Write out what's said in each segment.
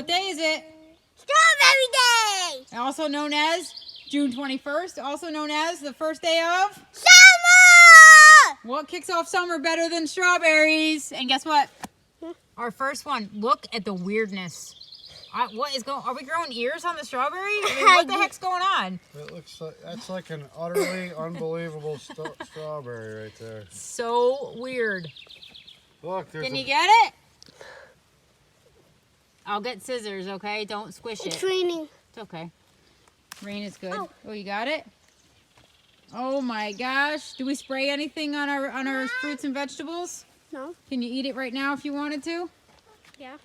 What day is it? Strawberry Day! Also known as June 21st, also known as the first day of Summer! what kicks off summer better than strawberries? And guess what? Our first one. Look at the weirdness. What is going? Are we growing ears on the strawberry? I mean, what the heck's going on? It looks like that's like an utterly unbelievable strawberry right there. So weird. Look, there's Can you a, get it? I'll get scissors, okay? Don't squish It's it. raining. It's okay. Rain is good. Oh. Oh, you got it? Oh my gosh. Do we spray anything on our fruits and vegetables? No. Can you eat it right now if you wanted to? Yeah.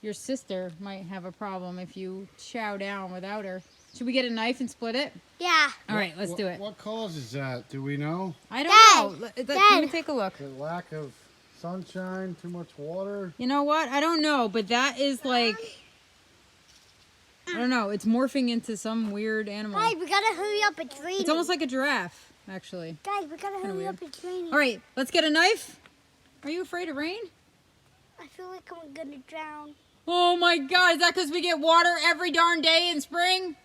Your sister might have a problem if you chow down without her. Should we get a knife and split it? Yeah. All right, let's do it. What causes that? Do we know? I Dad, don't know. Let me Dad. take a look. The lack of sunshine, too much water. You know what? I don't know, but that is like, I don't know. It's morphing into some weird animal. Guys, we gotta hurry up. It's raining. It's almost like a giraffe, actually. Guys, we gotta hurry weird. up. It's raining. All right, let's get a knife. Are you afraid of rain? I feel like I'm gonna drown. Oh my God, is that because we get water every darn day in spring?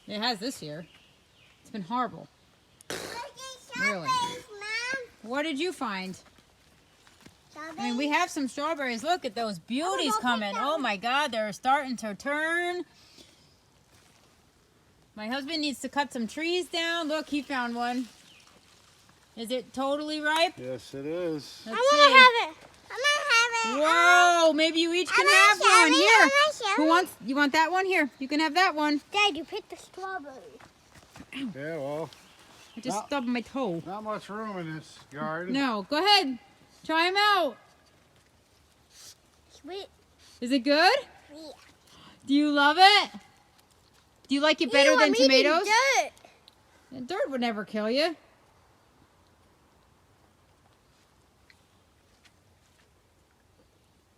It has this year. It's been horrible. Really? What did you find? I mean, we have some strawberries. Look at those beauties coming. Oh my God, they're starting to turn. My husband needs to cut some trees down. Look, he found one. Is it totally ripe? Yes, it is. Let's I'm see. gonna have it. I'm gonna have it. Whoa, maybe you each can have one. Here. Who wants, you want that one? Here, you can have that one. Dad, you picked the strawberry. Yeah, well, I just Well- stubbed my toe. not much room in this garden. No, go ahead. Try them out. Sweet. Is it good? Yeah. Do you love it? Do you like it better Ew, than I'm eating tomatoes? dirt. Dirt would never kill you.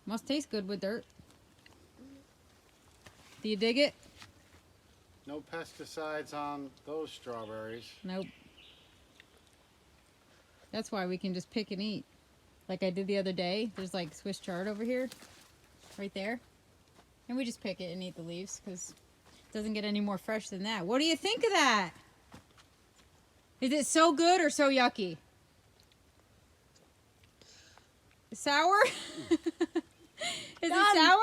Must taste good with dirt. Do you dig it? No pesticides on those strawberries. Nope. That's why we can just pick and eat. Like I did the other day. There's like Swiss chard over here. Right there. And we just pick it and eat the leaves because it doesn't get any more fresh than that. What do you think of that? Is it so good or so yucky? Sour? Is it sour?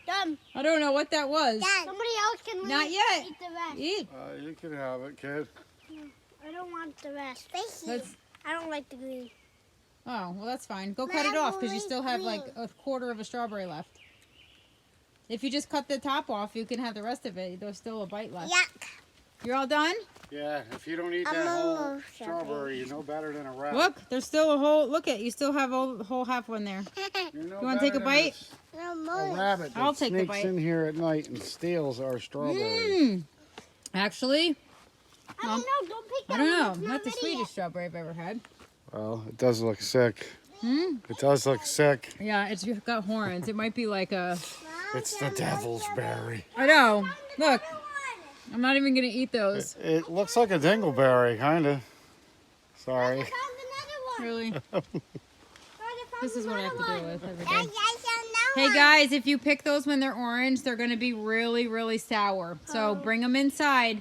Done. I don't know what that was. Dad. Somebody else can Not yet. eat the rest. Eat. You can have it, kid. I don't want the rest. Let's, I don't like the green. oh, well that's fine. Go cut it off because you still have like a quarter of a strawberry left. If you just cut the top off, you can have the rest of it. There's still a bite left. Yuck. You're all done? Yeah, if you don't eat I'm that whole almost strawberry, you're no better than a rabbit. Look, there's still a whole, look at, you still have a whole half one there. You're no You wanna take better a than bite? A rabbit that I'll take the sneaks bite. in here at night and steals our strawberries. Mmm. Actually, I don't know. Don't pick that I don't one. know. It's Not the ready sweetest strawberry I've ever had. Well, it does look sick. Hmm? It does look sick. Yeah, it's got horns. It might be like a, It's the devil's berry. I know. Look, I'm not even going to eat those. It looks like a dingleberry, kind of. Sorry. yet. I found another one. Really. Guys, I found This is what I have to another deal one. with every Guys, day. I found Hey another guys, if you pick those when they're orange, they're going to be really, really sour. So bring them inside.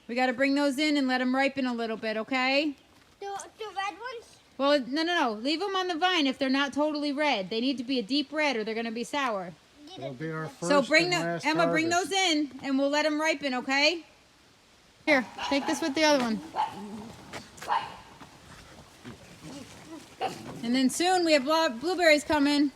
We got to bring those in and let them ripen a little bit, okay? The red ones? Well, no. Leave them on the vine if they're not totally red. They need to be a deep red or they're going to be sour. It'll be our first So bring and the last Emma, bring harvest. those in and we'll let them ripen, okay? Here, take this with the other one. And then soon we have blueberries coming.